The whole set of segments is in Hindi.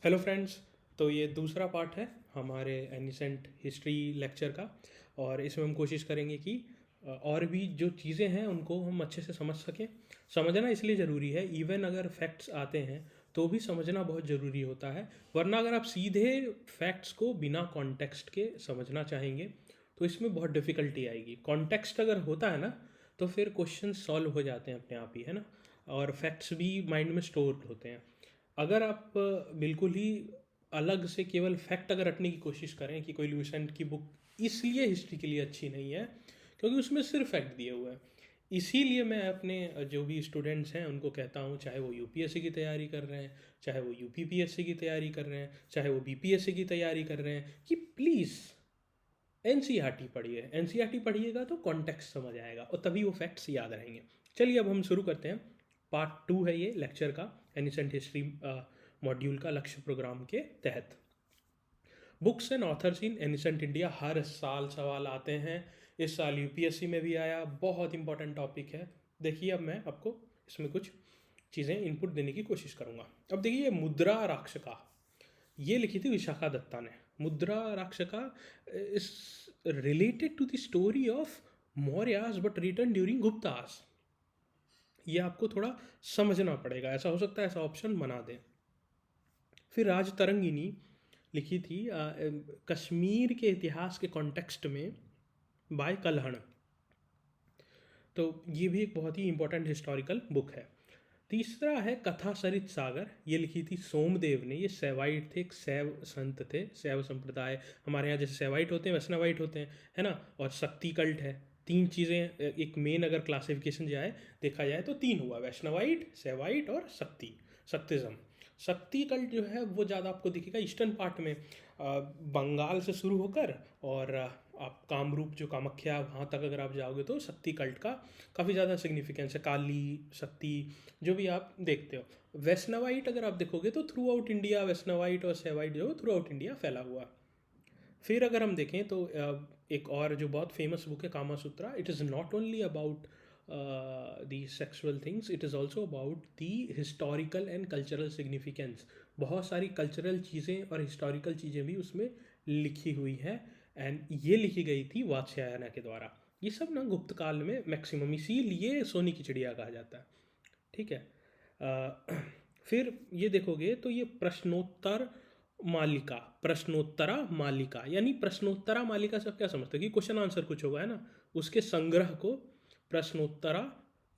Hello friends. तो ये दूसरा पार्ट है हमारे एनिसेंट हिस्ट्री लेक्चर का। और इसमें हम कोशिश करेंगे कि और भी जो चीज़ें हैं उनको हम अच्छे से समझ सकें। समझना इसलिए ज़रूरी है, इवन अगर फैक्ट्स आते हैं तो भी समझना बहुत ज़रूरी होता है। वरना अगर आप सीधे फैक्ट्स को बिना कॉन्टेक्स्ट के समझना चाहेंगे तो इसमें बहुत डिफ़िकल्टी आएगी। कॉन्टेक्स्ट अगर होता है ना तो फिर क्वेश्चन सॉल्व हो जाते हैं अपने आप ही, है ना। और फैक्ट्स भी माइंड में स्टोर होते हैं। अगर आप बिल्कुल ही अलग से केवल फैक्ट अगर रटने की कोशिश करें कि कोई लुसेंट की बुक इसलिए हिस्ट्री के लिए अच्छी नहीं है क्योंकि उसमें सिर्फ फैक्ट दिए हुए हैं। इसीलिए मैं अपने जो भी स्टूडेंट्स हैं उनको कहता हूँ, चाहे वो यूपीएससी की तैयारी कर रहे हैं, चाहे वो यूपीपीएससी की तैयारी कर रहे हैं, चाहे वो बीपीएससी की तैयारी कर रहे हैं, कि प्लीज़ एनसीईआरटी पढ़िए। एनसीईआरटी पढ़िएगा तो कॉन्टेक्स्ट समझ आएगा और तभी वो फैक्ट्स याद रहेंगे। चलिए अब हम शुरू करते हैं। पार्ट 2 है ये लेक्चर का, एनिसेंट हिस्ट्री मॉड्यूल का लक्ष्य प्रोग्राम के तहत। Books and authors in ancient India. हर साल सवाल आते हैं, इस साल यूपीएससी में भी आया, बहुत इंपॉर्टेंट टॉपिक है। देखिए अब मैं आपको इसमें कुछ चीज़ें इनपुट देने की कोशिश करूँगा। अब देखिए, मुद्रा राक्षका ये लिखी थी विशाखा दत्ता ने। Mudra Rakshasa is related to the story of Mauryas but written during Guptas. ये आपको थोड़ा समझना पड़ेगा, ऐसा हो सकता है ऐसा ऑप्शन बना दें। फिर राजतरंगिनी लिखी थी कश्मीर के इतिहास के कॉन्टेक्स्ट में बाय कल्हण। तो ये भी एक बहुत ही इंपॉर्टेंट हिस्टोरिकल बुक है। तीसरा है कथा सरित सागर, ये लिखी थी सोमदेव ने। ये सैवाइट थे, एक शैव संत थे, शैव संप्रदाय। हमारे यहाँ जैसे सैवाइट होते हैं वैष्णवाइट होते हैं, है ना। और शक्ति कल्ट है। तीन चीज़ें, एक मेन अगर क्लासिफिकेशन जाए देखा जाए तो तीन हुआ, वैष्णवाइट, सैवाइट और शक्तिज्म। शक्ति कल्ट जो है वो ज़्यादा आपको दिखेगा ईस्टर्न पार्ट में, बंगाल से शुरू होकर और आप कामरूप जो कामाख्या वहाँ तक अगर आप जाओगे तो शक्ति कल्ट का काफ़ी ज़्यादा सिग्निफिकेंस है। काली शक्ति जो भी आप देखते हो। वैष्णवाइट अगर आप देखोगे तो थ्रू आउट इंडिया वैष्णवाइट और सैवाइट जो थ्रू आउट इंडिया फैला हुआ। फिर अगर हम देखें तो एक और जो बहुत फेमस बुक है Kama Sutra, it is not only about the sexual things, it is also about the historical and cultural significance. बहुत सारी कल्चरल चीज़ें और हिस्टोरिकल चीज़ें भी उसमें लिखी हुई हैं। एंड ये लिखी गई थी वात्स्यायना के द्वारा। ये सब ना गुप्त काल में मैक्सिमम, इसीलिए सोने की चिड़िया कहा जाता है। ठीक है। फिर ये देखोगे तो ये प्रश्नोत्तर मालिका, प्रश्नोत्तरा मालिका, यानी प्रश्नोत्तरा मालिका से आप क्या समझते हो कि क्वेश्चन आंसर कुछ होगा, है ना। उसके संग्रह को प्रश्नोत्तरा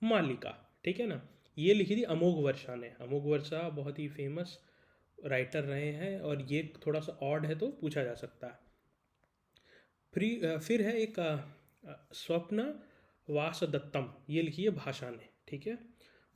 मालिका, ठीक है ना। ये लिखी थी अमोघ वर्षा ने। अमोघ वर्षा बहुत ही फेमस राइटर रहे हैं और ये थोड़ा सा ऑड है तो पूछा जा सकता है। फिर है एक स्वप्न वासदत्तम, ये लिखी है भाषा ने, ठीक है।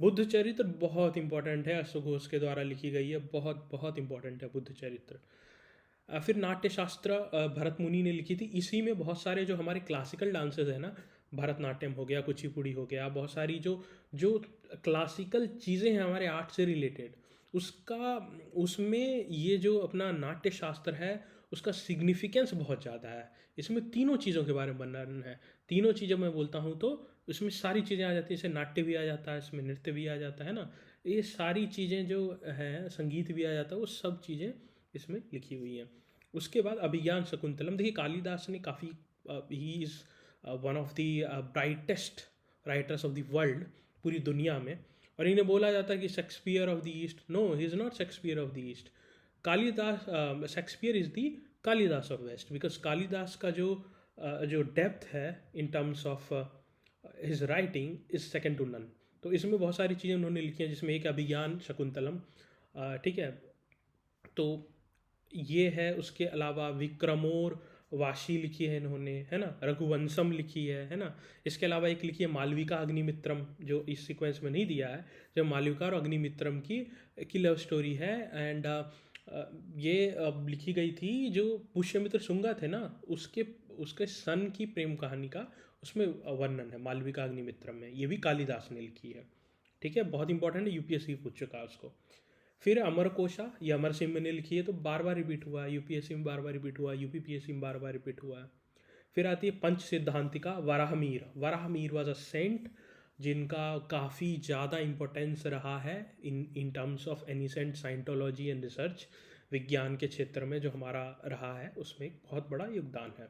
बुद्ध चरित्र बहुत इंपॉर्टेंट है, अश्वघोष के द्वारा लिखी गई है, बहुत बहुत इंपॉर्टेंट है बुद्ध चरित्र। फिर नाट्यशास्त्र भरत मुनि ने लिखी थी। इसी में बहुत सारे जो हमारे क्लासिकल डांसेस हैं ना, भरतनाट्यम हो गया, कुचिपुड़ी हो गया, बहुत सारी जो जो क्लासिकल चीज़ें हैं हमारे आर्ट से रिलेटेड, उसका उसमें ये जो अपना नाट्यशास्त्र है उसका सिग्निफिकेंस बहुत ज़्यादा है। इसमें तीनों चीज़ों के बारे में वर्णन है। तीनों चीज़ें मैं बोलता हूँ तो इसमें सारी चीज़ें आ जाती हैं। जैसे नाट्य भी आ जाता है, इसमें नृत्य भी आ जाता है ना। ये सारी चीज़ें जो हैं, संगीत भी आ जाता है, वो सब चीज़ें इसमें लिखी हुई हैं। उसके बाद अभिज्ञान शकुंतलम। देखिए कालिदास ने काफ़ी, he is one of the brightest writers of the world, पूरी दुनिया में। और इन्हें बोला जाता है कि Shakespeare of the east. No, he is not Shakespeare of the east. Kalidas, Shakespeare is the Kalidas of west, because Kalidas का जो डेप्थ है in terms of his writing is second to none. तो इसमें बहुत सारी चीज़ें उन्होंने लिखी हैं, जिसमें एक अभिज्ञान शकुंतलम, ठीक है। तो ये है। उसके अलावा विक्रमोर वाशी लिखी है इन्होंने, है ना। रघुवंशम लिखी है ना। इसके अलावा एक लिखी है मालविका अग्निमित्रम, जो इस सीक्वेंस में नहीं दिया है, जो मालविका और अग्निमित्रम की लव स्टोरी है। एंड ये लिखी गई थी जो पुष्यमित्र शुंगा थे ना, उसके उसके सन की प्रेम कहानी का उसमें वर्णन है मालविका अग्निमित्रम में। ये भी कालिदास ने लिखी है, ठीक है। बहुत इंपॉर्टेंट है, यूपीएससी पूछ चुका है उसको। फिर अमरकोशा, ये अमर सिंह ने लिखी है, तो बार बार रिपीट हुआ है, यूपीएससी में बार बार रिपीट हुआ है, यूपीपीएससी में बार बार रिपीट हुआ है। फिर आती है पंच सिद्धांतिका वराहमीर। वराहमीर वॉज अ सेंट जिनका काफ़ी ज़्यादा इम्पोर्टेंस रहा है in in terms of ancient scientology and research. विज्ञान के क्षेत्र में जो हमारा रहा है उसमें एक बहुत बड़ा योगदान है।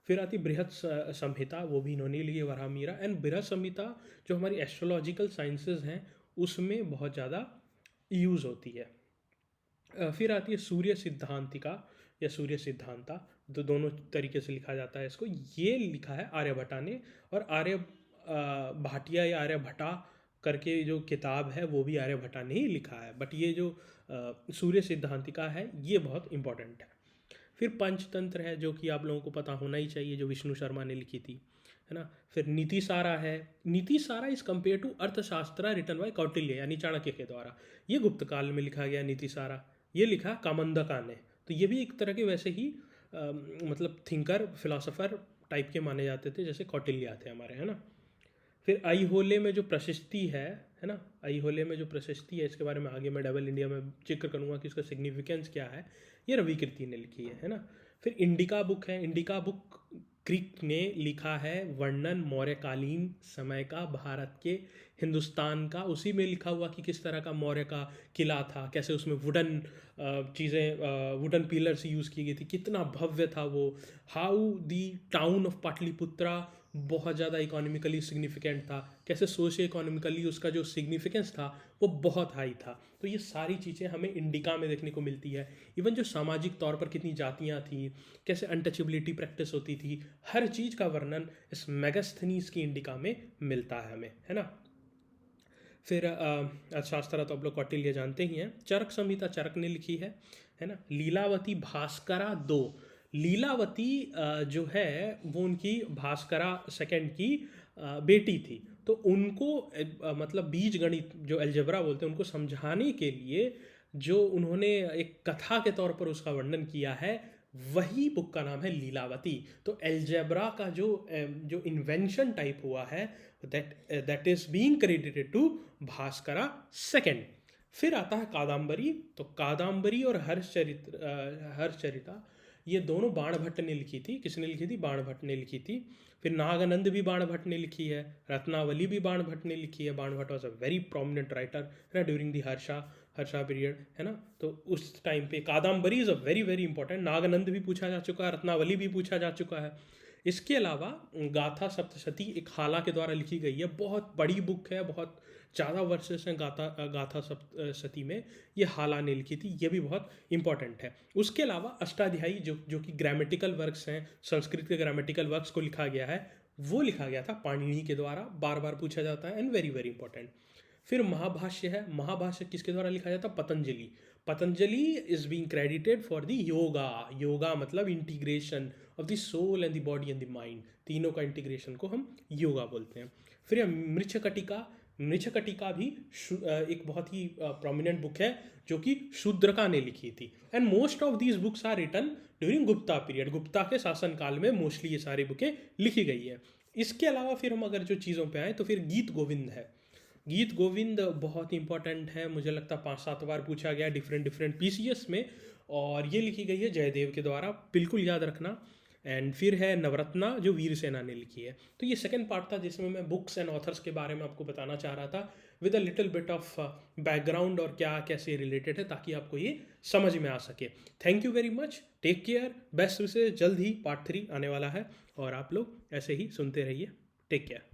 फिर आती बृहत संहिता, वो भी इन्होंने लिए वराहमिहिर। एंड बृहत संहिता जो हमारी एस्ट्रोलॉजिकल साइंसेज हैं उसमें बहुत ज़्यादा यूज़ होती है। फिर आती है सूर्य सिद्धांतिका या सूर्य सिद्धांता, तो दोनों तरीके से लिखा जाता है इसको। ये लिखा है आर्यभट्टा ने, और आर्य भाटिया या आर्यभट्टा करके जो किताब है वो भी आर्यभट्टा ने ही लिखा है, बट ये जो सूर्य सिद्धांतिका है ये बहुत इंपॉर्टेंट है। फिर पंचतंत्र है जो कि आप लोगों को पता होना ही चाहिए, जो विष्णु शर्मा ने लिखी थी, है ना। फिर नीति सारा है। नीति सारा इज कम्पेयर टू अर्थशास्त्र रिटन बाय कौटिल्य यानी चाणक्य के द्वारा। ये गुप्त काल में लिखा गया नीति सारा, ये लिखा कामंदका ने। तो ये भी एक तरह के वैसे ही मतलब थिंकर फिलोसोफर टाइप के माने जाते थे जैसे कौटिल्य थे हमारे, है ना। फिर ऐहोले में जो प्रशस्ति है ना, ऐहोले में जो प्रशस्ति है इसके बारे में आगे मैं डबल इंडिया में जिक्र करूँगा कि उसका सिग्निफिकेंस क्या है। ये रवि कीर्ति ने लिखी है ना। फिर इंडिका बुक है। इंडिका बुक क्रिक ने लिखा है वर्णन मौर्यकालीन समय का, भारत के, हिंदुस्तान का। उसी में लिखा हुआ कि किस तरह का मौर्य का किला था, कैसे उसमें वुडन चीज़ें, वुडन पिलर्स यूज़ की गई थी, कितना भव्य था वो। How the town of Pataliputra बहुत ज़्यादा इकोनॉमिकली सिग्निफिकेंट था, कैसे सोशियो इकोनॉमिकली उसका जो सिग्निफिकेंस था वो बहुत हाई था। तो ये सारी चीज़ें हमें इंडिका में देखने को मिलती है। इवन जो सामाजिक तौर पर कितनी जातियाँ थी, कैसे अनटचेबिलिटी प्रैक्टिस होती थी, हर चीज़ का वर्णन इस मेगास्थनीज की इंडिका में मिलता है हमें, है ना। फिर अर्थशास्त्र तो आप लोग कौटिल्य जानते ही हैं। चरक संहिता चरक ने लिखी है ना। लीलावती भास्करा 2, लीलावती जो है वो उनकी भास्करा सेकंड की बेटी थी। तो उनको मतलब बीज गणित जो अलजेब्रा बोलते हैं उनको समझाने के लिए जो उन्होंने एक कथा के तौर पर उसका वर्णन किया है, वही बुक का नाम है लीलावती। तो अलजेब्रा का जो इन्वेंशन टाइप हुआ है that is being credited to Bhaskara second. फिर आता है कादम्बरी। तो कादम्बरी और हर्षचरिता ये दोनों बाणभट्ट ने लिखी थी। किसने लिखी थी? बाणभट्ट ने लिखी थी। फिर नागानंद भी बाणभट्ट ने लिखी है। रत्नावली भी बाणभट्ट ने लिखी है। Banabhatta was a very prominent writer है ना ड्यूरिंग दी हर्षा पीरियड, है ना। तो उस टाइम पे Kadambari is a very very important. Naganand भी पूछा जा चुका है, रत्नावली भी पूछा जा चुका है। इसके अलावा गाथा सप्तशती एक हाला के द्वारा लिखी गई है, बहुत बड़ी बुक है, बहुत ज़्यादा वर्सेस हैं गाथा सप्तशती में। ये हाला ने लिखी थी, ये भी बहुत इंपॉर्टेंट है। उसके अलावा अष्टाध्यायी जो कि ग्रामेटिकल वर्क्स हैं, संस्कृत के ग्रामेटिकल वर्क्स को लिखा गया है, वो लिखा गया था पाणिनि के द्वारा, बार बार पूछा जाता है एंड वेरी वेरी इंपॉर्टेंट। फिर महाभाष्य है। महाभाष्य किसके द्वारा लिखा जाता है? Patanjali. Patanjali is being credited for the yoga. Yoga मतलब integration of the soul and the body and the mind, तीनों का इंटीग्रेशन को हम योगा बोलते हैं। फिर मृच्छकटिका। मृच्छकटिका भी एक बहुत ही प्रोमिनेंट बुक है जो कि शूद्रका ने लिखी थी। And most of these books are written during Gupta period. Gupta के शासन काल में मोस्टली ये सारी बुकें लिखी गई है। इसके अलावा फिर हम अगर जो चीज़ों पे आए तो फिर गीत गोविंद है। गीत गोविंद बहुत इंपॉर्टेंट है, मुझे लगता है 5-7 बार पूछा गया डिफरेंट PCS में, और ये लिखी गई है जयदेव के द्वारा, बिल्कुल याद रखना। एंड फिर है नवरत्ना जो वीर सेना ने लिखी है। तो ये सेकंड पार्ट था जिसमें मैं बुक्स एंड ऑथर्स के बारे में आपको बताना चाह रहा था with a little bit of background और क्या कैसे रिलेटेड है, ताकि आपको ये समझ में आ सके। Thank you very much, take care, best wishes. जल्द ही पार्ट 3 आने वाला है और आप लोग ऐसे ही सुनते रहिए। Take care.